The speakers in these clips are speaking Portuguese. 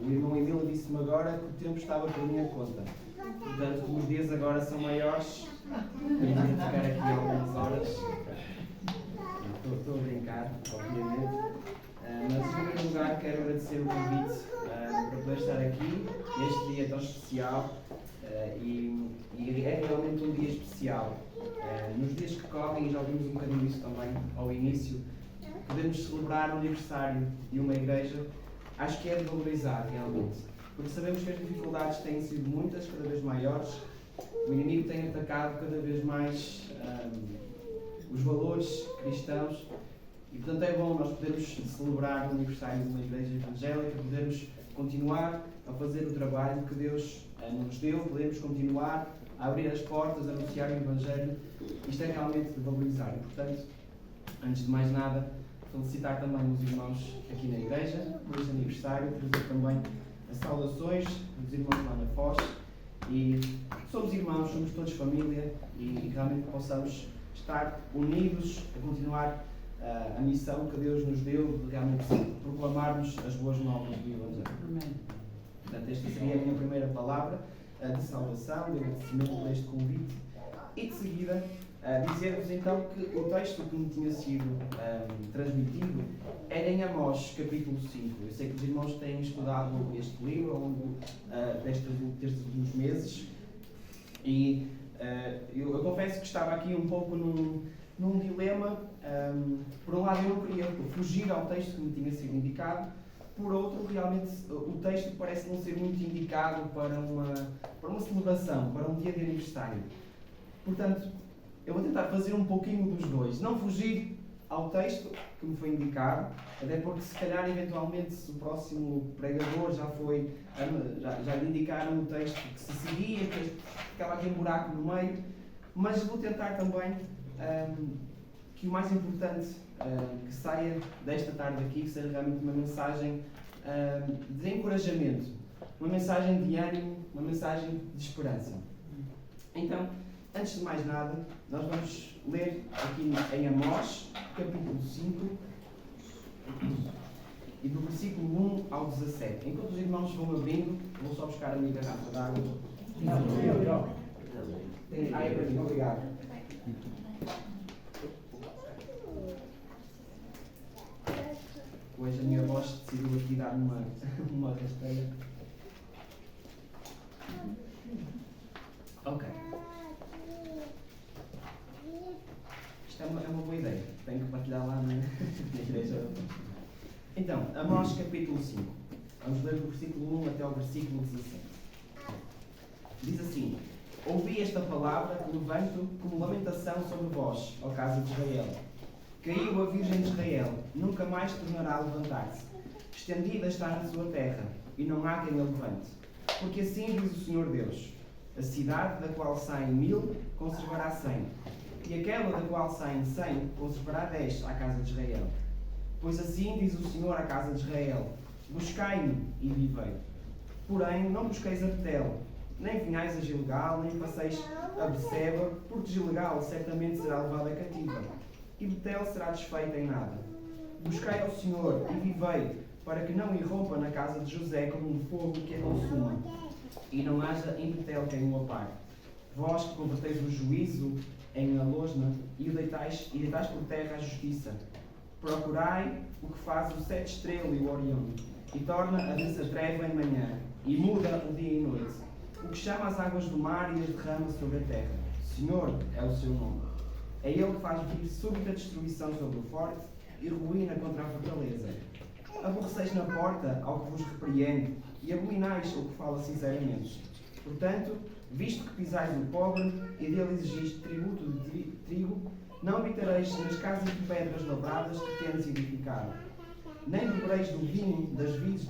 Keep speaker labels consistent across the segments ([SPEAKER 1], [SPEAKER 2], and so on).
[SPEAKER 1] O irmão Emílio disse-me agora que o tempo estava por minha conta. Portanto, os dias agora são maiores. Temos de ficar aqui algumas horas. Estou a brincar, obviamente. Mas, em primeiro lugar, quero agradecer o convite para poder estar aqui neste dia tão especial. E é realmente um dia especial. Nos dias que correm, e já ouvimos um bocadinho isso também ao início, podemos celebrar o aniversário de uma igreja. Acho que é de valorizar realmente, porque sabemos que as dificuldades têm sido muitas, cada vez maiores. O inimigo tem atacado cada vez mais os valores cristãos e, portanto, é bom nós podermos celebrar o aniversário de uma igreja evangélica, podermos continuar a fazer o trabalho que Deus nos deu, podemos continuar a abrir as portas, a anunciar o Evangelho. Isto é realmente de valorizar. E, portanto, antes de mais nada, felicitar também os irmãos aqui na igreja por este aniversário, trazer também as saudações dos irmãos lá na Foz. E somos irmãos, somos todos família e realmente possamos estar unidos a continuar a missão que Deus nos deu de realmente proclamarmos as boas novas do Evangelho. Amém. Portanto, esta seria a minha primeira palavra de saudação, de agradecimento por este convite. E de seguida, dizer-vos então que o texto que me tinha sido transmitido era em Amós, capítulo 5. Eu sei que os irmãos têm estudado este livro ao longo destes últimos meses e eu confesso que estava aqui um pouco num dilema. Por um lado, eu não queria fugir ao texto que me tinha sido indicado. Por outro, realmente, o texto parece não ser muito indicado para uma celebração, para um dia de aniversário. Portanto, eu vou tentar fazer um pouquinho dos dois. Não fugir ao texto que me foi indicado, até porque se calhar, eventualmente, se o próximo pregador já lhe indicaram o texto que se seguia, que ficava aqui um buraco no meio, mas vou tentar também que o mais importante que saia desta tarde aqui seja realmente uma mensagem de encorajamento, uma mensagem de ânimo, uma mensagem de esperança. Então, antes de mais nada, nós vamos ler aqui em Amós, capítulo 5, e do versículo 1 ao 17. Enquanto os irmãos vão abrindo, vou só buscar a minha garrafa de água. É para mim, obrigado. Hoje a minha voz decidiu aqui dar-me uma rasteira. Ok. Isto é uma boa ideia. Tenho que partilhar lá na igreja. Então, Amós capítulo 5. Vamos ler do versículo 1 até ao versículo 17. Diz assim: Ouvi esta palavra que levanto como lamentação sobre vós, ó casa de Israel. Caiu a Virgem de Israel, nunca mais tornará a levantar-se. Estendida está na sua terra, e não há quem a levante. Porque assim diz o Senhor Deus: a cidade da qual saem 1000 conservará 100, e aquela da qual saem 100 conservará 10 à casa de Israel. Pois assim diz o Senhor à casa de Israel: buscai-me e vivei. Porém, não busqueis a Betel, nem venhais a Gilgal, nem passeis a Beceba, porque Gilgal certamente será levada cativa, e Betel será desfeita em nada. Buscai ao Senhor e vivei, para que não irrompa na casa de José como um fogo que a consuma, e não haja em Betel quem o apare. Vós que converteis o juízo em alosna e deitais por terra a justiça. Procurai o que faz o sete estrela e o Orião, e torna a densa treva em manhã, e muda o dia e noite. O que chama as águas do mar e as derrama sobre a terra. Senhor é o seu nome. É Ele que faz vir súbita destruição sobre o forte e ruína contra a fortaleza. Aborreceis na porta ao que vos repreende e abominais o que fala sinceramente. Portanto, visto que pisais o pobre e dele exigis tributo de trigo, não habitareis nas casas de pedras labradas que tendes edificado, nem bebereis do vinho das vides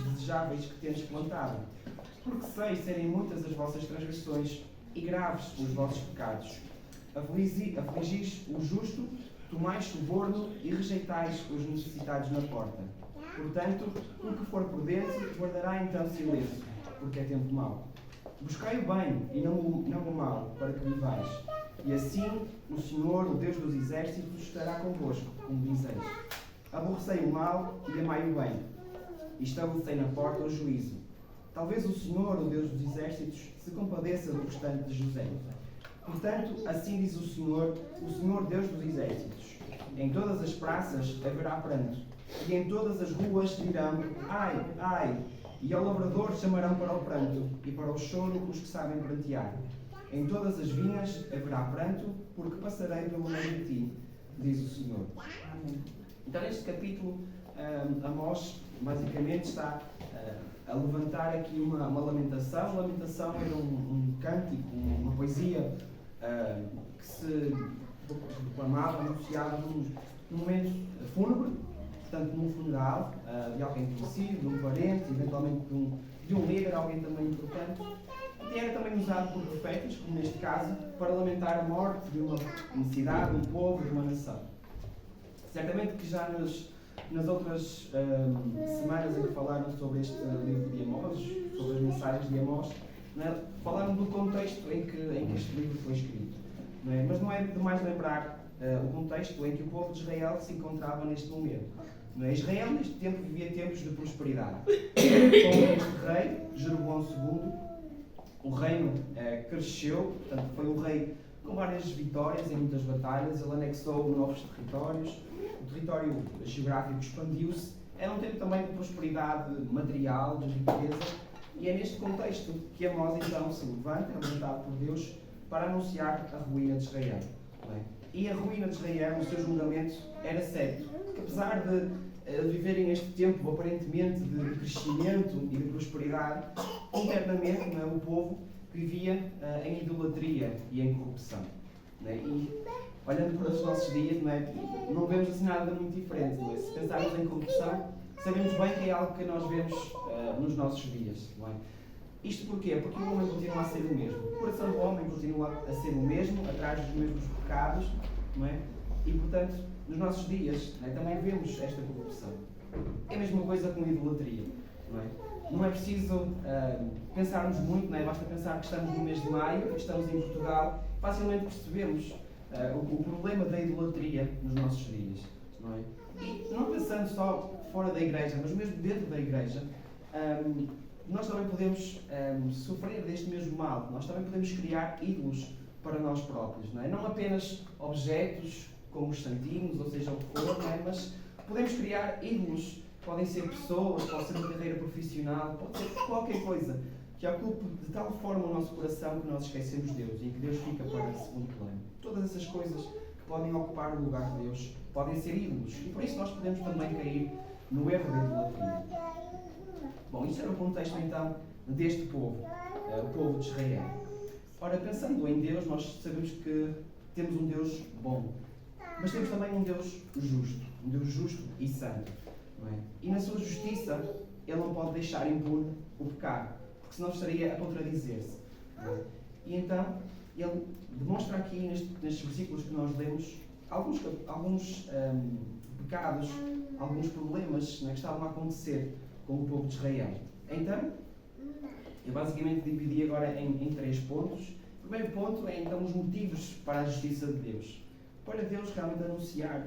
[SPEAKER 1] desejáveis que tendes plantado. Porque sei serem muitas as vossas transgressões e graves os vossos pecados. Afligis o justo, tomais suborno e rejeitais os necessitados na porta. Portanto, o que for prudente guardará então silêncio, porque é tempo mau. Buscai o bem e não o mal, para que vivais. E assim o Senhor, o Deus dos exércitos, estará convosco, como dizeis.
[SPEAKER 2] Aborrecei o mal e amai o bem, e estabelecei na porta o juízo. Talvez o Senhor, o Deus dos exércitos, se compadeça do restante de José. Portanto, assim diz o Senhor Deus dos exércitos: em todas as praças haverá pranto, e em todas as ruas dirão: ai, ai! E ao lavrador chamarão para o pranto, e para o choro os que sabem prantear. Em todas as vinhas haverá pranto, porque passarei pelo meio de ti, diz o Senhor. Então, neste capítulo, Amós basicamente está a levantar aqui uma lamentação. A lamentação era um cântico, uma poesia que se proclamava, anunciava num momento fúnebre, portanto, num funeral de alguém conhecido, de um parente, eventualmente de um líder, alguém também importante. E era também usado por profetas, como neste caso, para lamentar a morte de uma cidade, de um povo, de uma nação. Certamente que já nas outras semanas em que falaram sobre este livro de Amós, sobre as mensagens de Amós, né, falaram do contexto em que este livro foi escrito. Não é? Mas não é demais lembrar o contexto em que o povo de Israel se encontrava neste momento. Não é? Israel, neste tempo, vivia tempos de prosperidade. Com este rei, Jeroboão II, o reino cresceu, portanto, foi um rei com várias vitórias em muitas batalhas, ele anexou novos territórios, o território geográfico expandiu-se, era um tempo também de prosperidade material, de riqueza, e é neste contexto que Amós então se levanta, levantado por Deus, para anunciar a ruína de Israel. Não é? E a ruína de Israel, o seu julgamento, era certo, porque apesar de viverem este tempo aparentemente de crescimento e de prosperidade, internamente não é, o povo vivia em idolatria e em corrupção. Não é? E olhando para os nossos dias, não vemos assim nada muito diferente. Não é? Se pensarmos em corrupção, sabemos bem que é algo que nós vemos nos nossos dias. Não é? Isto porquê? Porque o homem continua a ser o mesmo. O coração do homem continua a ser o mesmo, atrás dos mesmos pecados. Não é? E, portanto, nos nossos dias também vemos esta corrupção. É a mesma coisa com a idolatria. Não é preciso pensarmos muito, não é? Basta pensar que estamos no mês de maio, que estamos em Portugal, facilmente percebemos o problema da idolatria nos nossos dias. Não é? E não pensando só fora da igreja, mas mesmo dentro da igreja, nós também podemos sofrer deste mesmo mal. Nós também podemos criar ídolos para nós próprios. Não é? Não apenas objetos como os santinhos, ou seja, o que for, não é? Mas podemos criar ídolos. Podem ser pessoas, pode ser uma carreira profissional, pode ser qualquer coisa que ocupe de tal forma o nosso coração que nós esquecemos Deus e que Deus fica para segundo plano. Todas essas coisas que podem ocupar o lugar de Deus podem ser ídolos e por isso nós podemos também cair no erro da idolatria. Bom, isto era o contexto então deste povo, o povo de Israel. Ora, pensando em Deus, nós sabemos que temos um Deus bom, mas temos também um Deus justo e santo. Não é? E na sua justiça, Ele não pode deixar impune o pecado, porque senão estaria a contradizer-se. É? E então, Ele demonstra aqui, nestes versículos que nós lemos, alguns pecados, alguns problemas, não é, que estavam a acontecer com o povo de Israel. Então, eu basicamente dividi agora em 3 pontos. O primeiro ponto é então os motivos para a justiça de Deus. Para Deus realmente anunciar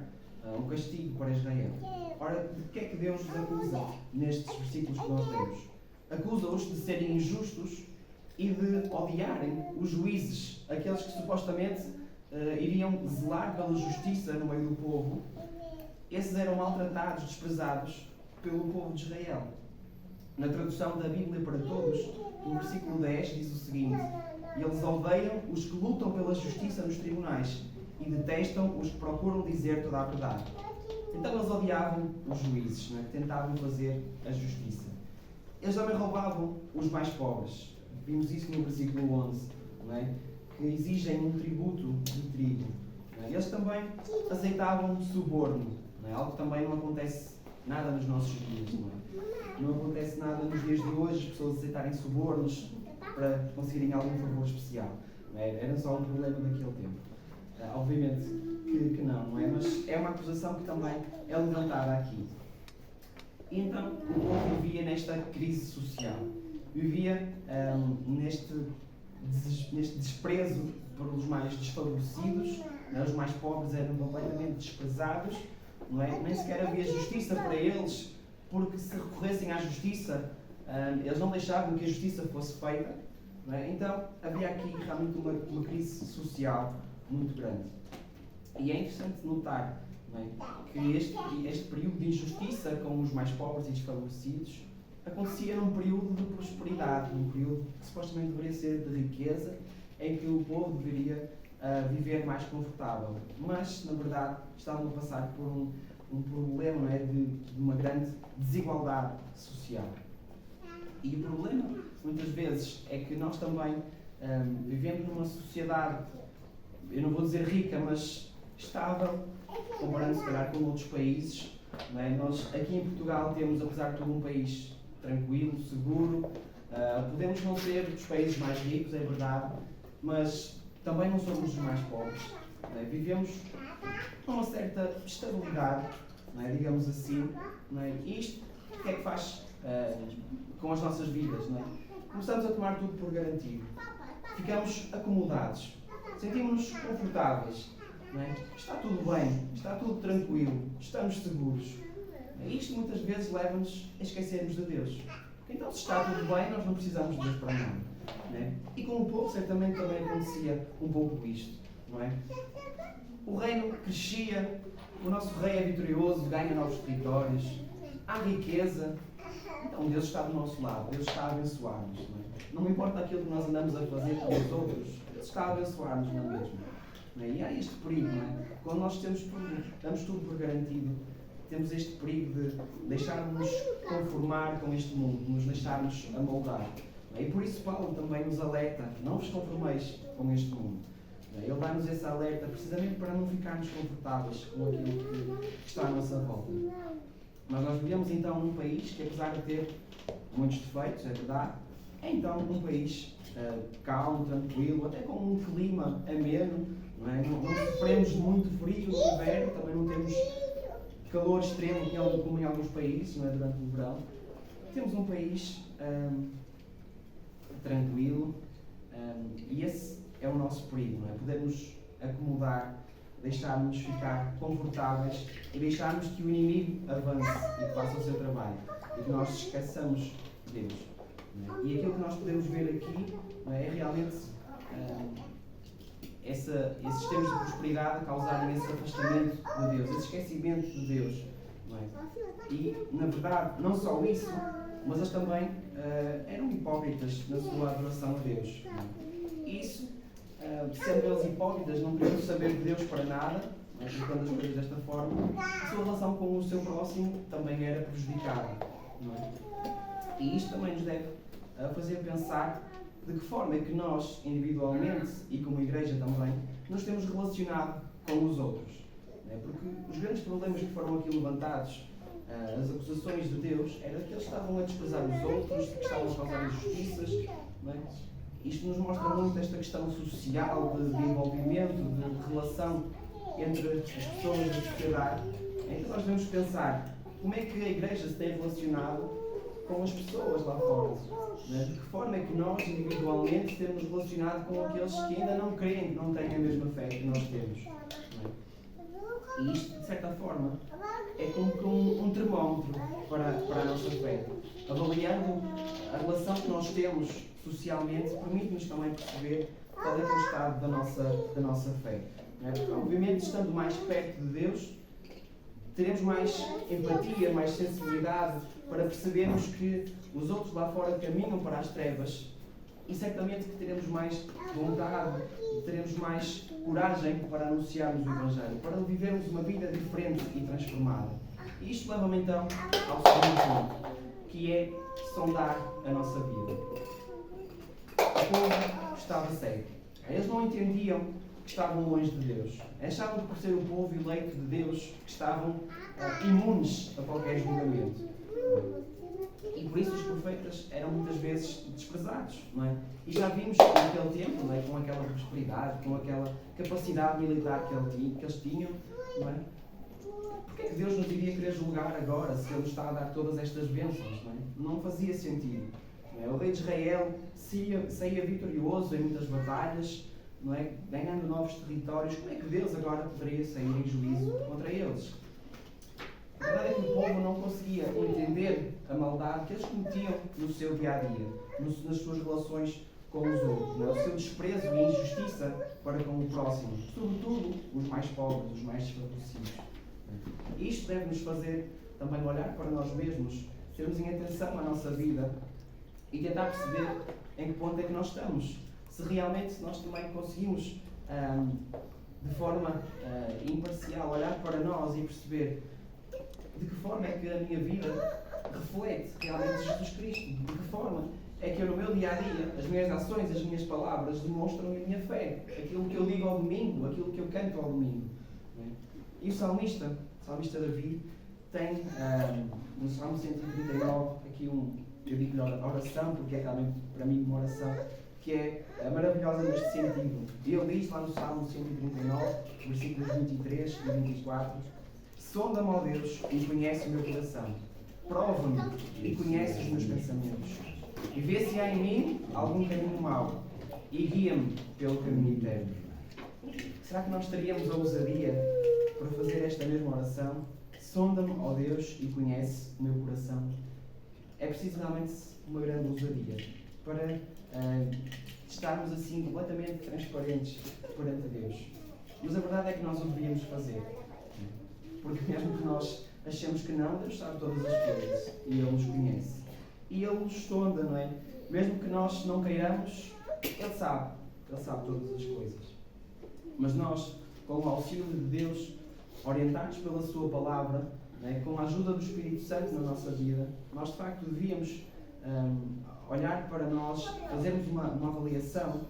[SPEAKER 2] um castigo para Israel. Ora, de que é que Deus os acusa nestes versículos que nós lemos? Acusa-os de serem injustos e de odiarem os juízes, aqueles que supostamente iriam zelar pela justiça no meio do povo. Esses eram maltratados, desprezados pelo povo de Israel. Na tradução da Bíblia para Todos, no versículo 10, diz o seguinte: eles odeiam os que lutam pela justiça nos tribunais e detestam os que procuram dizer toda a verdade. Então eles odiavam os juízes, não é? Que tentavam fazer a justiça. Eles também roubavam os mais pobres. Vimos isso no versículo 11, não é? Que exigem um tributo de trigo. Não é? Eles também aceitavam suborno, não é? Algo que também não acontece nada nos nossos dias. Não é? Não acontece nada nos dias de hoje, as pessoas aceitarem subornos para conseguirem algum favor especial. Não é? Era só um problema daquele tempo. Obviamente que não é? Mas é uma acusação que também é levantada aqui. E então, o povo vivia nesta crise social. Vivia neste desprezo pelos mais desfavorecidos. Os mais pobres eram completamente desprezados. não é? Nem sequer havia justiça para eles, porque se recorressem à justiça, eles não deixavam que a justiça fosse feita. Não é? Então havia aqui realmente uma crise social muito grande. E é interessante notar, não é, que este período de injustiça com os mais pobres e desfavorecidos acontecia num período de prosperidade, num período que supostamente deveria ser de riqueza, em que o povo deveria viver mais confortável. Mas, na verdade, estavam a passar por um problema, não é, de uma grande desigualdade social. E o problema, muitas vezes, é que nós também vivemos numa sociedade, eu não vou dizer rica, mas estável, comparando se calhar com outros países. Não é? Nós aqui em Portugal temos, apesar de tudo, um país tranquilo, seguro. Podemos não ser dos países mais ricos, é verdade, mas também não somos os mais pobres. Não é? Vivemos com uma certa estabilidade, não é? Digamos assim. Não é? E isto, o que é que faz com as nossas vidas? Não é? Começamos a tomar tudo por garantido. Ficamos acomodados. Sentimos-nos confortáveis. Não é? Está tudo bem, está tudo tranquilo, estamos seguros. Isto muitas vezes leva-nos a esquecermos de Deus. Então, se está tudo bem, nós não precisamos de Deus para nada. Não é? E com o povo, certamente também acontecia um pouco isto. Não é? O reino crescia, o nosso rei é vitorioso, ganha novos territórios, há riqueza. Então, Deus está do nosso lado, Deus está a abençoar-nos. Não importa aquilo que nós andamos a fazer com os outros, Deus está a abençoar-nos, não é mesmo? E há este perigo, não é? Quando nós damos tudo por garantido, temos este perigo de deixarmos conformar com este mundo, nos deixarmos amoldar. E por isso Paulo também nos alerta, não vos conformeis com este mundo. Ele dá-nos esse alerta precisamente para não ficarmos confortáveis com aquilo que está à nossa volta. Mas nós vivemos então num país que, apesar de ter muitos defeitos, é verdade, é então um país calmo, tranquilo, até com um clima ameno. Não sofremos de muito frio no inverno, também não temos calor extremo como em alguns países, não é, durante o verão. Temos um país tranquilo e esse é o nosso perigo, não é? Podermos acomodar, deixarmos ficar confortáveis e deixarmos que o inimigo avance e que faça o seu trabalho e que nós esqueçamos de Deus. Não é? E aquilo que nós podemos ver aqui, não é realmente esses tempos de prosperidade causarem esse afastamento de Deus, esse esquecimento de Deus. Não é? E, na verdade, não só isso, mas eles também eram hipócritas na sua adoração a Deus. Não é? Isso, sendo eles hipócritas, não queriam saber de Deus para nada, aplicando as coisas desta forma, a sua relação com o seu próximo também era prejudicada. Não é? E isto também nos deve fazer pensar de que forma é que nós, individualmente e como igreja também, nos temos relacionado com os outros. Porque os grandes problemas que foram aqui levantados, as acusações de Deus, era que eles estavam a desprezar os outros, que estavam a causar injustiças. Não é? Isto nos mostra muito esta questão social, de envolvimento, de relação entre as pessoas e a sociedade. Então nós devemos pensar como é que a igreja se tem relacionado com as pessoas lá fora. De que forma é que nós, individualmente, temos relacionado com aqueles que ainda não creem, que não têm a mesma fé que nós temos. E isto, de certa forma, é como que um termómetro para a nossa fé. Avaliando a relação que nós temos socialmente, permite-nos também perceber qual é que é o estado da nossa fé. Porque, obviamente, estando mais perto de Deus, teremos mais empatia, mais sensibilidade para percebermos que os outros lá fora caminham para as trevas e certamente que teremos mais vontade, teremos mais coragem para anunciarmos o Evangelho, para vivermos uma vida diferente e transformada. E isto leva-me então ao segundo ponto, que é sondar a nossa vida. O povo estava cego. Eles não entendiam que estavam longe de Deus. Achavam que por ser o povo eleito de Deus que estavam imunes a qualquer julgamento. E por isso os profetas eram muitas vezes desprezados. Não é? E já vimos que naquele tempo, não é? Com aquela prosperidade, com aquela capacidade militar que eles tinham, não é? Porque é que Deus nos iria querer julgar agora se Ele nos está a dar todas estas bênçãos? Não é? Não fazia sentido. Não é? O rei de Israel saía vitorioso em muitas batalhas, não é? Ganhando novos territórios. Como é que Deus agora poderia sair em juízo contra eles? A verdade é que o povo não conseguia entender a maldade que eles cometiam no seu dia-a-dia, nas suas relações com os outros, o seu desprezo e injustiça para com o próximo, sobretudo os mais pobres, os mais desfavorecidos. Isto deve nos fazer também olhar para nós mesmos, termos em atenção à nossa vida e tentar perceber em que ponto é que nós estamos. Se realmente nós também conseguimos, de forma imparcial, olhar para nós e perceber de que forma é que a minha vida reflete realmente Jesus Cristo, de que forma é que eu no meu dia-a-dia, as minhas ações, as minhas palavras demonstram a minha fé, aquilo que eu digo ao domingo, aquilo que eu canto ao domingo. E o salmista Davi, tem no Salmo 139 aqui eu digo-lhe oração, porque é realmente para mim uma oração que é maravilhosa neste sentido. E ele diz lá no Salmo 139, versículos 23 e 24: sonda-me, ó Deus, e conhece o meu coração. Prova-me e conhece os meus pensamentos. E vê se há em mim algum caminho mau e guia-me pelo caminho eterno. Será que nós teríamos a ousadia para fazer esta mesma oração? Sonda-me, ó Deus, e conhece o meu coração. É preciso realmente uma grande ousadia para estarmos assim completamente transparentes perante Deus. Mas a verdade é que nós o deveríamos fazer. Porque mesmo que nós achemos que não, Deus sabe todas as coisas e Ele nos conhece. E Ele nos sonda, não é? Mesmo que nós não queiramos, Ele sabe todas as coisas. Mas nós, com o auxílio de Deus, orientados pela Sua Palavra, com a ajuda do Espírito Santo na nossa vida, nós de facto devíamos olhar para nós, fazermos uma avaliação,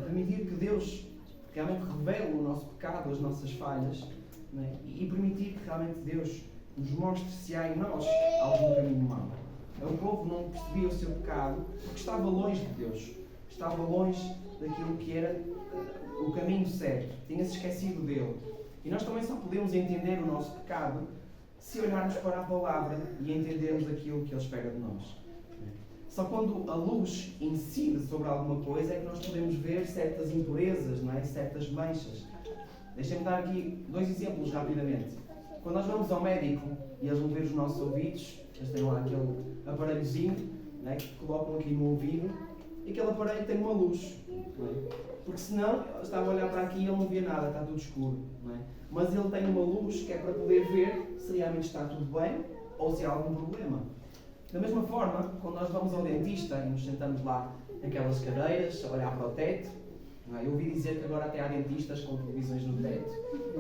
[SPEAKER 2] permitir que Deus realmente revele o nosso pecado, as nossas falhas, e permitir que realmente Deus nos mostre se há em nós algum caminho mau. O povo não percebia o seu pecado porque estava longe de Deus, estava longe daquilo que era o caminho certo, tinha-se esquecido dele. E nós também só podemos entender o nosso pecado se olharmos para a palavra e entendermos aquilo que Ele espera de nós. Só quando a luz incide sobre alguma coisa é que nós podemos ver certas impurezas, certas manchas. Deixem-me dar aqui 2 exemplos rapidamente. Quando nós vamos ao médico e eles vão ver os nossos ouvidos, eles têm lá aquele aparelhozinho que colocam aqui no ouvido, e aquele aparelho tem uma luz. Porque senão, eu estava a olhar para aqui e ele não via nada, está tudo escuro. Mas ele tem uma luz que é para poder ver se realmente está tudo bem ou se há algum problema. Da mesma forma, quando nós vamos ao dentista e nos sentamos lá naquelas cadeiras, a olhar para o teto, eu ouvi dizer que agora até há dentistas com televisões no teto.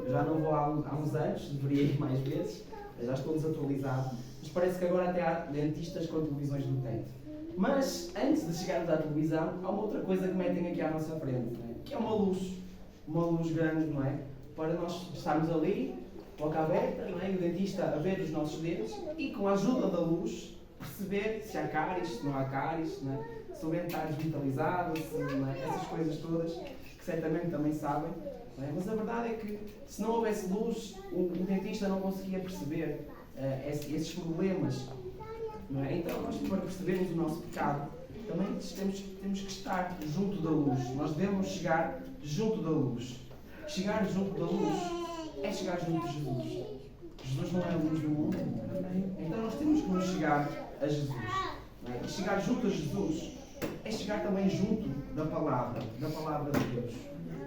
[SPEAKER 2] Eu já não vou há uns anos, deveria ir mais vezes, já estou desatualizado, mas parece que agora até há dentistas com televisões no teto. Mas, antes de chegarmos à televisão, há uma outra coisa que metem aqui à nossa frente, que é uma luz grande, para nós estarmos ali, boca aberta, e o dentista a ver os nossos dentes e, com a ajuda da luz, perceber se há cáries, se não há cáries, se o dente está desvitalizado, essas coisas todas, que certamente também sabem. Mas a verdade é que, se não houvesse luz, o dentista não conseguia perceber esses problemas. Então, nós, para percebermos o nosso pecado, também temos que estar junto da luz. Nós devemos chegar junto da luz. Chegar junto da luz é chegar junto de Jesus. Jesus não é a luz do mundo. Então nós temos que nos chegar a Jesus. E chegar junto a Jesus é chegar também junto da palavra de Deus.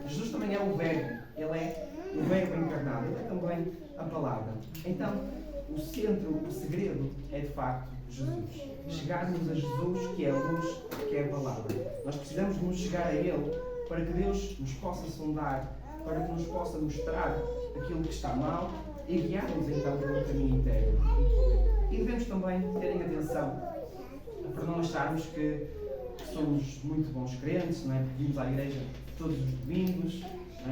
[SPEAKER 2] Jesus também é o Verbo. Ele é o Verbo encarnado. Ele é também a palavra. Então, o centro, o segredo é de facto Jesus. Chegarmos a Jesus, que é a luz, que é a palavra. Nós precisamos de nos chegar a Ele para que Deus nos possa sondar, para que nos possa mostrar aquilo que está mal e guiar-nos então pelo caminho interno. E devemos também terem atenção para não acharmos que somos muito bons crentes, porque vimos à igreja todos os domingos,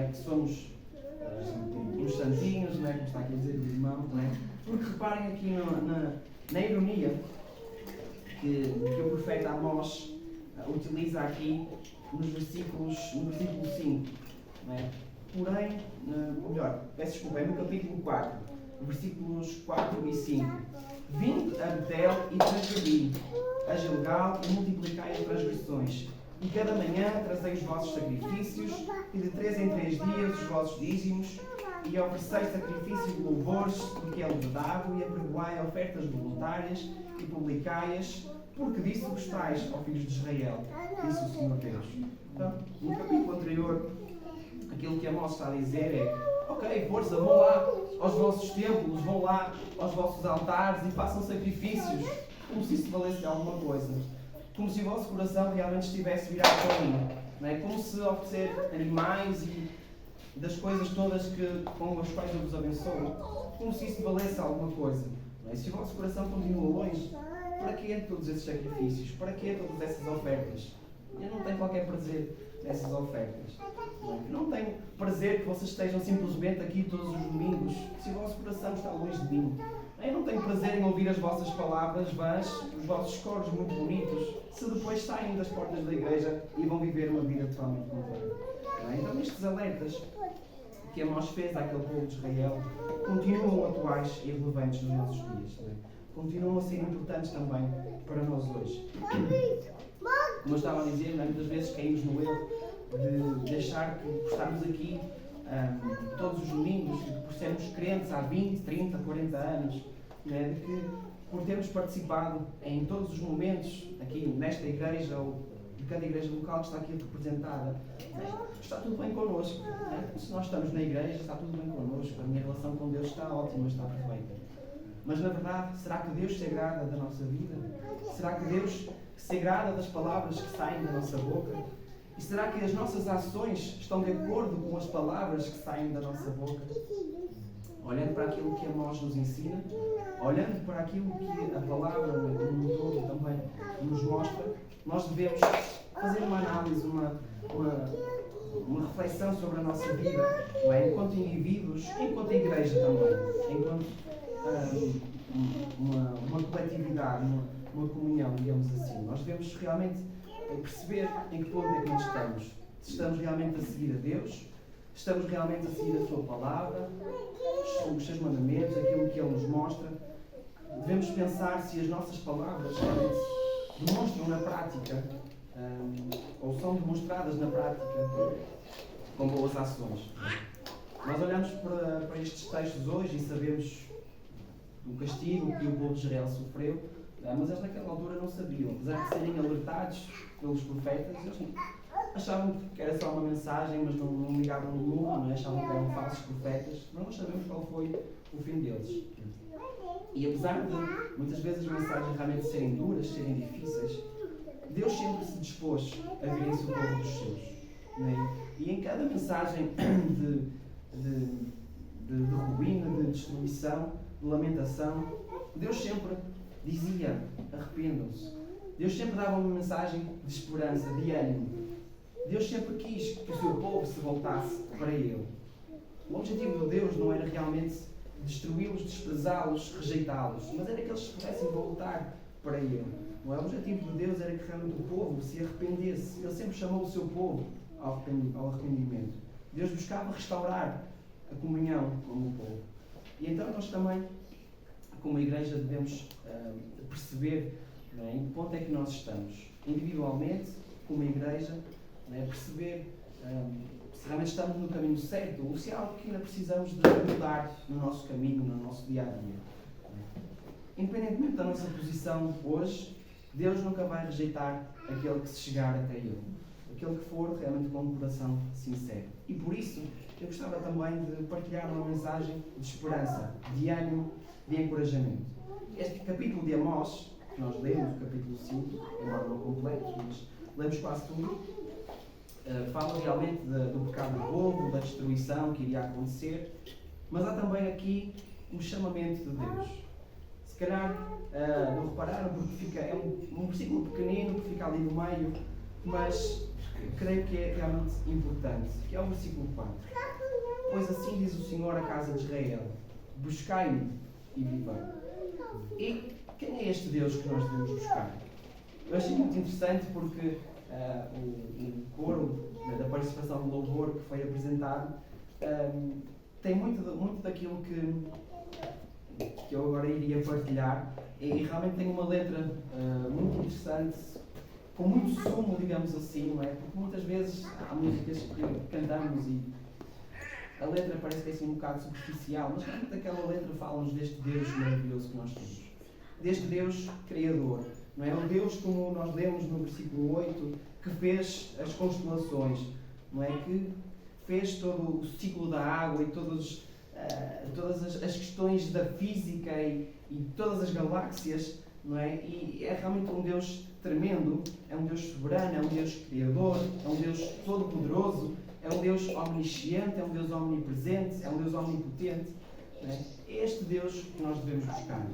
[SPEAKER 2] que somos uns santinhos, como está aqui a dizer o irmão, porque reparem aqui na ironia que o profeta Amós utiliza aqui no versículo 5. Porém, peço desculpa, é no capítulo 4, versículos 4 e 5. Vinde a Betel e transgredi, a Gilgal e multiplicai as transgressões. E cada manhã trazei os vossos sacrifícios, e de 3 em 3 dias os vossos dízimos, e oferecei sacrifício de louvores, porque é verdade, e apregoai ofertas voluntárias e publicai-as, porque disso gostais, ó filhos de Israel, disse o Senhor Deus. Então, no capítulo anterior, aquilo que Amós está a dizer é: ok, força, vão lá aos vossos templos, vão lá aos vossos altares e façam sacrifícios, como se isso valesse de alguma coisa. Como se o vosso coração realmente estivesse virado para mim. Não é? Como se oferecer animais e das coisas todas com as quais eu vos abençoo, como se isso valesse alguma coisa. Não é? Se o vosso coração continua longe, para que todos esses sacrifícios? Para que todas essas ofertas? Eu não tenho qualquer prazer nessas ofertas. Não tenho prazer que vocês estejam simplesmente aqui todos os domingos, se o vosso coração está longe de mim. Eu não tenho prazer em ouvir as vossas palavras vãs, os vossos coros muito bonitos, se depois saem das portas da igreja e vão viver uma vida totalmente contrária. Então estes alertas que Amós fez àquele povo de Israel continuam atuais e relevantes nos nossos dias. Continuam a ser importantes também para nós hoje. Como eu estava a dizer, muitas vezes caímos no erro de deixar que por estarmos aqui todos os domingos, por sermos crentes há 20, 30, 40 anos, de que por termos participado em todos os momentos aqui nesta igreja ou de cada igreja local que está aqui representada, está tudo bem connosco. Se nós estamos na igreja, está tudo bem connosco. A minha relação com Deus está ótima, está perfeita. Mas na verdade, será que Deus se agrada da nossa vida? Será que Deus se agrada das palavras que saem da nossa boca? E será que as nossas ações estão de acordo com as palavras que saem da nossa boca? Olhando para aquilo que Amós nos ensina, olhando para aquilo que a palavra no todo também nos mostra, nós devemos fazer uma análise, uma reflexão sobre a nossa vida, não é? Enquanto indivíduos, enquanto igreja também, enquanto uma coletividade, uma comunhão, digamos assim. Nós devemos realmente perceber em que ponto é que nós estamos. Se estamos realmente a seguir a Deus, estamos realmente a seguir a Sua palavra, os Seus mandamentos, aquilo que Ele nos mostra. Devemos pensar se as nossas palavras realmente demonstram na prática, ou são demonstradas na prática com boas ações. Nós olhamos para estes textos hoje e sabemos o castigo que o povo de Israel sofreu, mas eles naquela altura não sabiam. Apesar de serem alertados pelos profetas, eles achavam que era só uma mensagem, mas não ligavam nenhuma, não achavam que eram falsos profetas. Mas nós sabemos qual foi o fim deles. E apesar de muitas vezes as mensagens realmente serem duras, serem difíceis, Deus sempre se dispôs a vir em socorro dos seus. E em cada mensagem de ruína, de destruição, de lamentação, Deus sempre dizia: arrependam-se. Deus sempre dava uma mensagem de esperança, de ânimo. Deus sempre quis que o seu povo se voltasse para Ele. O objetivo de Deus não era realmente destruí-los, desprezá-los, rejeitá-los, mas era que eles pudessem voltar para Ele. O objetivo de Deus era que realmente o povo se arrependesse. Ele sempre chamou o seu povo ao arrependimento. Deus buscava restaurar a comunhão com o povo. E então nós também, como igreja, devemos perceber, não é, em que ponto é que nós estamos. Individualmente, como igreja, não é, perceber se realmente estamos no caminho certo ou se há algo que ainda precisamos de mudar no nosso caminho, no nosso dia-a-dia. Independentemente da nossa posição hoje, Deus nunca vai rejeitar aquele que se chegar até Ele. Aquele que for realmente com um coração sincero. E por isso, eu gostava também de partilhar uma mensagem de esperança, de ânimo, de encorajamento. Este capítulo de Amós, que nós lemos, o capítulo 5, embora não completo, mas lemos quase tudo, fala realmente do pecado do povo, da destruição que iria acontecer, mas há também aqui um chamamento de Deus. Se calhar não repararam, porque é um versículo pequenino que fica ali no meio, mas creio que é realmente importante, que é o versículo 4. Pois assim diz o Senhor à casa de Israel: buscai-me e vivei. E quem é este Deus que nós devemos buscar? Eu achei muito interessante porque o coro da participação do louvor que foi apresentado tem muito daquilo que eu agora iria partilhar, e realmente tem uma letra muito interessante, com muito sumo, digamos assim, não é? Porque muitas vezes há músicas que cantamos a letra parece que é assim um bocado superficial, mas realmente aquela letra fala-nos deste Deus maravilhoso que nós temos. Deste Deus Criador. Não é? O Deus, como nós lemos no versículo 8, que fez as constelações, não é? Que fez todo o ciclo da água e todas as questões da física e todas as galáxias, não é? E é realmente um Deus tremendo, é um Deus soberano, é um Deus criador, é um Deus todo-poderoso, é um Deus omnisciente, é um Deus omnipresente, é um Deus omnipotente. Não é? É este Deus que nós devemos buscar.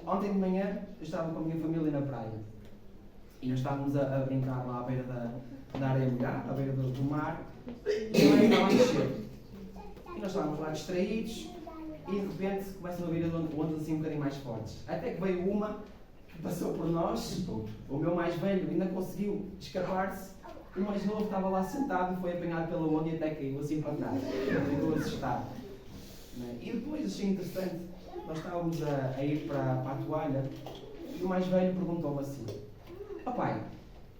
[SPEAKER 2] Ontem de manhã eu estava com a minha família na praia e nós estávamos a brincar lá à beira da areia molhada, à beira do mar, e o mar estava a encher. E nós estávamos lá distraídos e de repente começam a vir ondas assim um bocadinho mais fortes. Até que veio uma que passou por nós, o meu mais velho ainda conseguiu escapar-se, o mais novo estava lá sentado e foi apanhado pela onda e até caiu assim para trás. Ficou assustado. E depois achei interessante, nós estávamos a ir para a toalha e o mais velho perguntou-me assim: "Ó pai,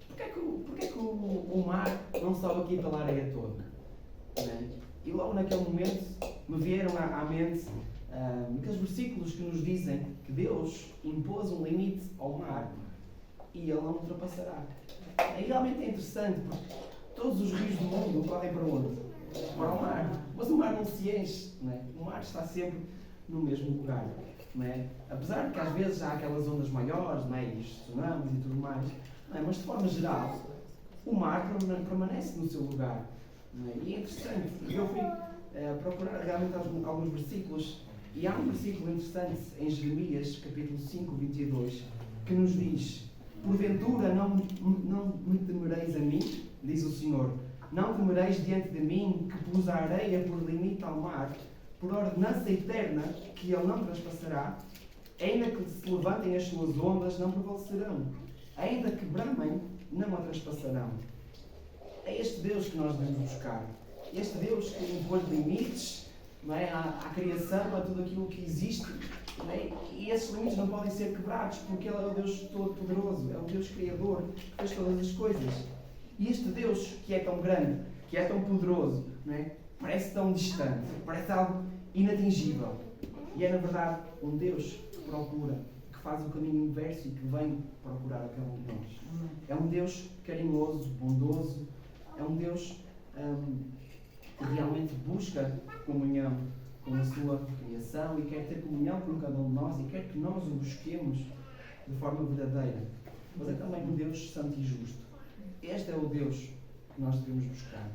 [SPEAKER 2] porquê que o mar não sobe aqui pela areia toda?" E logo naquele momento me vieram à mente aqueles versículos que nos dizem que Deus impôs um limite ao mar e ele não ultrapassará. E realmente é interessante, porque todos os rios do mundo correm para onde? Para o mar. Mas o mar não se enche, não é? O mar está sempre no mesmo lugar. Não é? Apesar de que às vezes há aquelas ondas maiores, não é? E os tsunamis e tudo mais, não é? Mas de forma geral, o mar permanece no seu lugar. Não é? E é interessante, eu fui procurar realmente alguns versículos, e há um versículo interessante em Jeremias, capítulo 5, 22, que nos diz: "Porventura não me temereis a mim, diz o Senhor, não temereis diante de mim, que pus a areia por limite ao mar, por ordenança eterna, que ele não traspassará, ainda que se levantem as suas ondas, não prevalecerão, ainda que bramem, não a traspassarão." É este Deus que nós devemos buscar. Este Deus que impôs limites, não é, à criação, a tudo aquilo que existe. Não é? E esses limites não podem ser quebrados, porque Ele é o Deus todo-poderoso, é o Deus Criador, que fez todas as coisas. E este Deus que é tão grande, que é tão poderoso, não é? Parece tão distante, parece algo inatingível. E é, na verdade, um Deus que procura, que faz o caminho inverso e que vem procurar a cada um de nós. É um Deus carinhoso, bondoso, é um Deus que realmente busca comunhão com a sua criação e quer ter comunhão com cada um de nós e quer que nós o busquemos de forma verdadeira. Mas é também um Deus santo e justo. Este é o Deus que nós devemos buscar.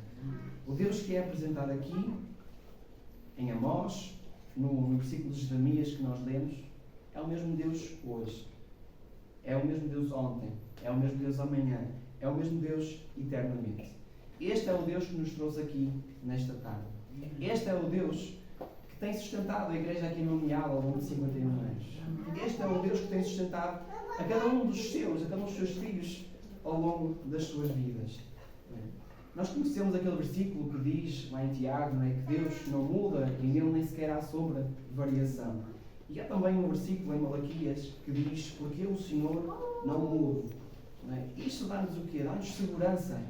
[SPEAKER 2] O Deus que é apresentado aqui, em Amós, no versículo de Jeremias que nós lemos, é o mesmo Deus hoje. É o mesmo Deus ontem. É o mesmo Deus amanhã. É o mesmo Deus eternamente. Este é o Deus que nos trouxe aqui nesta tarde. Este é o Deus que tem sustentado a igreja aqui no Mial ao longo de 51 anos. Este é o Deus que tem sustentado a cada um dos seus, a cada um dos seus filhos ao longo das suas vidas. Nós conhecemos aquele versículo que diz, lá em Tiago, não é, que Deus não muda e nele nem sequer há sombra de variação. E há também um versículo em Malaquias que diz: "Porque eu, o Senhor, não mudo." Não é? Isto dá-nos o quê? Dá-nos segurança.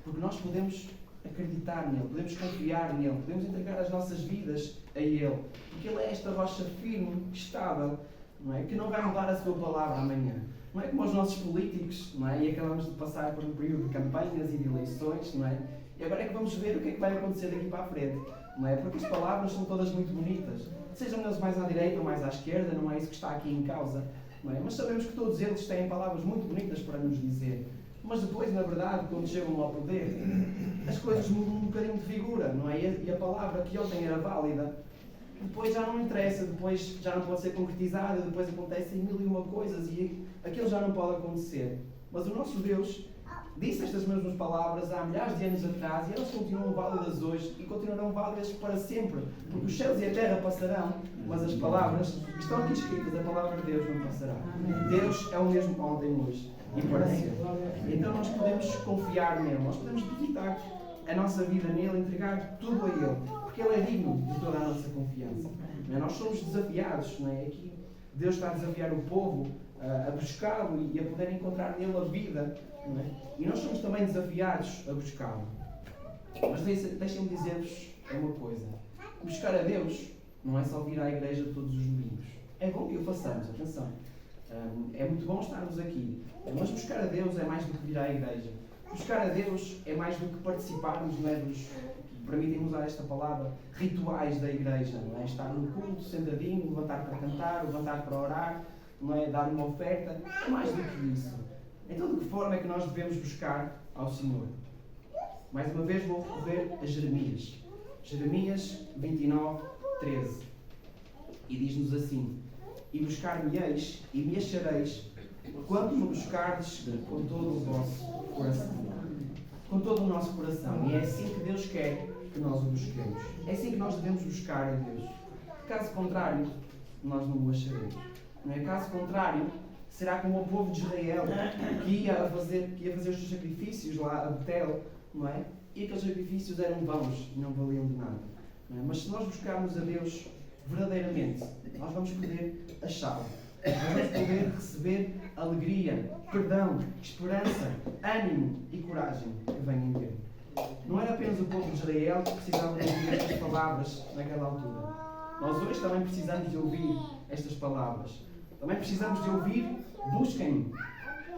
[SPEAKER 2] Porque nós podemos acreditar nele, podemos confiar nele, podemos entregar as nossas vidas a ele. Porque ele é esta rocha firme, estável, não é? Que não vai mudar a sua palavra amanhã. Não é como os nossos políticos, não é? E acabamos de passar por um período de campanhas e de eleições, não é? E agora é que vamos ver o que é que vai acontecer daqui para a frente, não é? Porque as palavras são todas muito bonitas. Sejam eles mais à direita ou mais à esquerda, não é isso que está aqui em causa, não é? Mas sabemos que todos eles têm palavras muito bonitas para nos dizer. Mas depois, na verdade, quando chegam ao poder, as coisas mudam um bocadinho de figura, não é? E a palavra que ontem era válida, depois já não interessa, depois já não pode ser concretizada, depois acontecem mil e uma coisas e aquilo já não pode acontecer. Mas o nosso Deus disse estas mesmas palavras há milhares de anos atrás e elas continuam válidas hoje e continuarão válidas para sempre. Porque os céus e a terra passarão, mas as palavras que estão aqui escritas, a palavra de Deus não passará. Deus é o mesmo ontem, hoje e para sempre. Então nós podemos confiar nele, nós podemos depositar a nossa vida nele, entregar tudo a ele, porque ele é digno de toda a nossa confiança. Não é? Nós somos desafiados, não é? Aqui Deus está a desafiar o povo a buscá-lo e a poder encontrar nele a vida, não é? E nós somos também desafiados a buscá-lo. Mas deixem-me dizer-vos é uma coisa. Buscar a Deus não é só vir à igreja todos os domingos. É bom que o façamos, atenção. É muito bom estarmos aqui. Mas buscar a Deus é mais do que vir à igreja. Buscar a Deus é mais do que participarmos, não é, dos, permitem-me usar esta palavra, rituais da igreja. Não é? Estar no culto, sentadinho, levantar para cantar, levantar para orar, não é? Dar uma oferta. É mais do que isso. Então, de que forma é que nós devemos buscar ao Senhor? Mais uma vez vou recorrer a Jeremias. Jeremias 29, 13. E diz-nos assim: E buscar-me-eis e me achareis, quando me buscardes com todo o vosso coração. Com todo o nosso coração. E é assim que Deus quer que nós o busquemos. É assim que nós devemos buscar a Deus. Caso contrário, nós não o acharemos. Não é? Caso contrário, será como o povo de Israel que ia fazer os seus sacrifícios lá a Betel, não é? E aqueles sacrifícios eram vãos e não valiam de nada. Não é? Mas se nós buscarmos a Deus verdadeiramente, nós vamos poder achá-lo. Nós vamos poder receber alegria, perdão, esperança, ânimo e coragem que vêm dele. Não era apenas o povo de Israel que precisava de ouvir estas palavras naquela altura. Nós hoje também precisamos de ouvir estas palavras. Também precisamos de ouvir: busquem-me.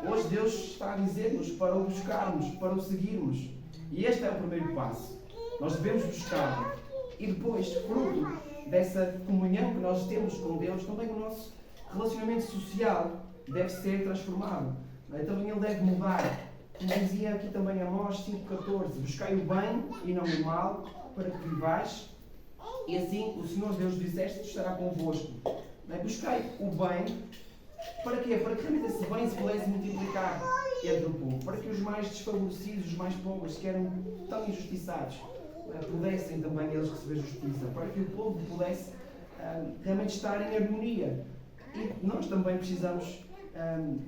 [SPEAKER 2] Hoje Deus está a dizer-nos para o buscarmos, para o seguirmos. E este é o primeiro passo. Nós devemos buscá-lo. E depois, fruto dessa comunhão que nós temos com Deus, também o nosso relacionamento social deve ser transformado. Também ele deve mudar. Como dizia aqui também Amós 5,14: buscai o bem e não o mal, para que vivais, e assim o Senhor Deus dos Exércitos estará convosco. Buscai o bem, para quê? Para que realmente esse bem se pudesse multiplicar entre o povo, para que os mais desfavorecidos, os mais pobres, que eram tão injustiçados, pudessem também eles receber justiça, para que o povo pudesse realmente estar em harmonia. E nós também precisamos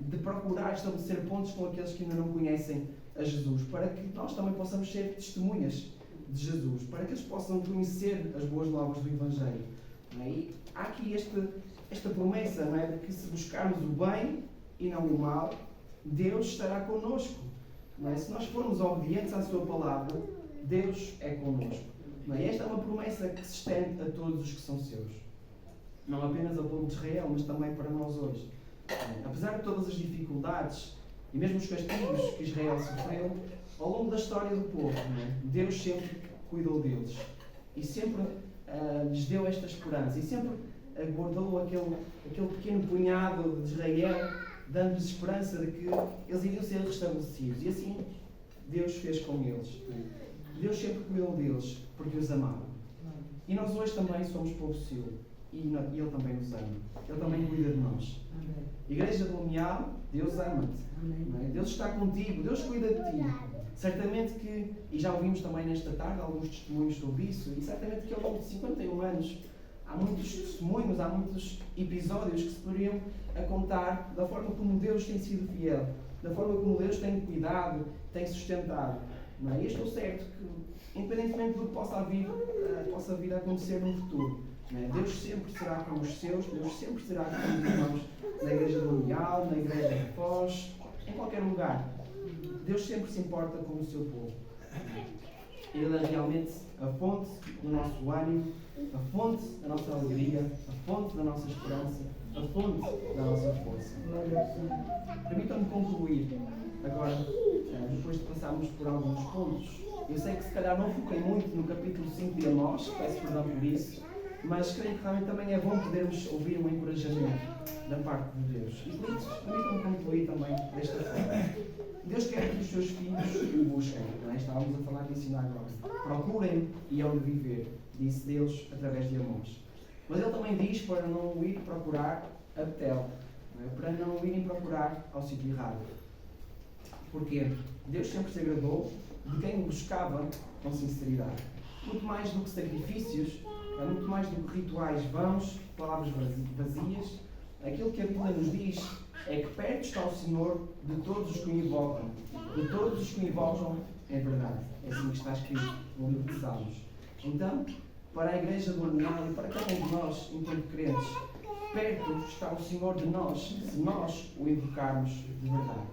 [SPEAKER 2] de procurar estabelecer pontos com aqueles que ainda não conhecem a Jesus, para que nós também possamos ser testemunhas de Jesus, para que eles possam conhecer as boas novas do Evangelho. E há aqui esta promessa, não é, de que se buscarmos o bem e não o mal, Deus estará connosco. Não é? Se nós formos obedientes à sua palavra, Deus é connosco. Não é? E esta é uma promessa que se estende a todos os que são seus. Não apenas ao povo de Israel, mas também para nós hoje. Apesar de todas as dificuldades e mesmo os castigos que Israel sofreu, ao longo da história do povo, não é? Deus sempre cuidou deles. E sempre lhes deu esta esperança. E sempre guardou aquele pequeno punhado de Israel, dando-lhes esperança de que eles iriam ser restabelecidos. E assim Deus fez com eles. Deus sempre cuidou deles, porque os amava. E nós hoje também somos povo seu. E Ele também nos ama. Ele também cuida de nós. Amém. Igreja do Lumiar, Deus ama-te. É? Deus está contigo. Deus cuida de ti. Certamente que, e já ouvimos também nesta tarde alguns testemunhos sobre isso, e certamente que ao longo de 51 anos há muitos testemunhos, há muitos episódios que se poderiam a contar da forma como Deus tem sido fiel, da forma como Deus tem cuidado, tem sustentado. Não é? E estou certo que, independentemente do que possa vir a acontecer no futuro, não é? Deus sempre será com os seus, Deus sempre será com os irmãos na Igreja do Mundial, na Igreja de Foz, em qualquer lugar. Deus sempre se importa com o seu povo. Ele é realmente a fonte do nosso ânimo, a fonte da nossa alegria, a fonte da nossa esperança, a fonte da nossa força. Permitam-me concluir agora, depois de passarmos por alguns pontos. Eu sei que se calhar não foquei muito no capítulo 5 de Amós, peço perdão por isso, mas creio que realmente também é bom podermos ouvir um encorajamento da parte de Deus. E por isso, permitam-me concluir também desta forma. Deus quer que os seus filhos o busquem. Não é? Estávamos a falar disso ainda agora. Procurem e hão de viver, disse Deus através de Amós. Mas Ele também diz para não ir procurar a Betel, não é? Para não irem procurar ao sítio errado. Porquê? Deus sempre se agradou de quem o buscava com sinceridade. Muito mais do que sacrifícios, muito mais do que rituais vãos, palavras vazias. Aquilo que a Bíblia nos diz é que perto está o Senhor de todos os que o invocam. De todos os que o invocam é verdade. É assim que está escrito no livro de Salmos. Então, para a Igreja do Anual e para cada um de nós, enquanto crentes, perto está o Senhor de nós, se nós o invocarmos de verdade.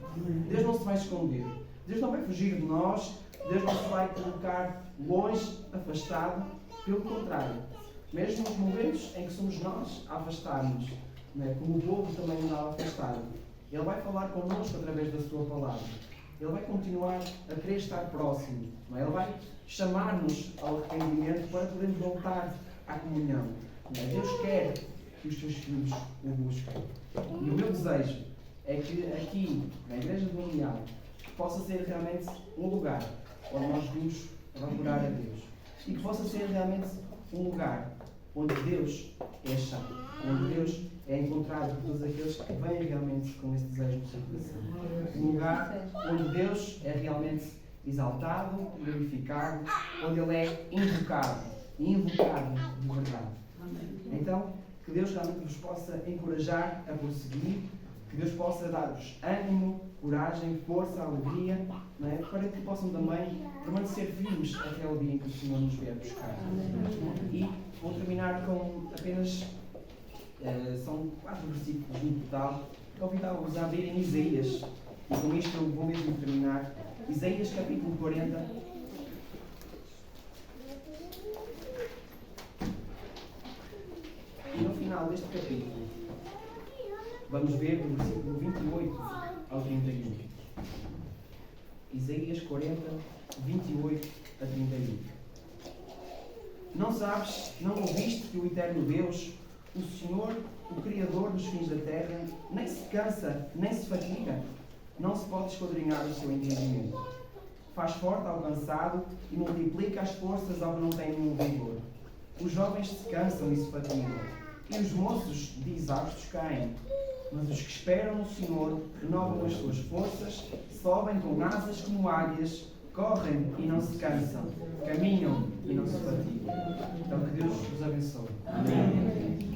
[SPEAKER 2] Deus não se vai esconder. Deus não vai fugir de nós. Deus não se vai colocar longe, afastado. Pelo contrário, mesmo nos momentos em que somos nós a afastar-nos, não é? Como o povo também andava afastado, Ele vai falar connosco através da sua palavra. Ele vai continuar a querer estar próximo. Não é? Ele vai chamar-nos ao arrependimento para podermos voltar à comunhão. Não é? Deus quer que os seus filhos o busquem. E o meu desejo é que aqui, na Igreja do Mundial, possa ser realmente um lugar onde nós vimos procurar a Deus. E que possa ser realmente um lugar onde Deus é achado, onde Deus é encontrado por todos aqueles que vêm realmente com esse desejo no seu coração. Um lugar onde Deus é realmente exaltado, glorificado, onde Ele é invocado, e invocado de verdade. Então, que Deus realmente vos possa encorajar a prosseguir, que Deus possa dar-vos ânimo, coragem, força, alegria, não é? Para que possam também permanecer firmes até o dia em que o Senhor nos vier buscar. E vou terminar com apenas, são 4 versículos no total. Convidava-vos a abrirem Isaías, e com isto eu vou mesmo terminar. Isaías capítulo 40. E no final deste capítulo, vamos ver do versículo 28 ao 31. Isaías 40, 28 a 31. Não sabes, não ouviste que o eterno Deus, o Senhor, o Criador dos fins da terra, nem se cansa, nem se fatiga, não se pode esquadrinhar o seu entendimento. Faz forte ao cansado e multiplica as forças ao que não tem nenhum vigor. Os jovens se cansam e se fatigam, e os moços de exaustos caem. Mas os que esperam no Senhor renovam as suas forças, sobem com asas como águias, correm e não se cansam, caminham e não se fatigam. Então que Deus vos abençoe. Amém.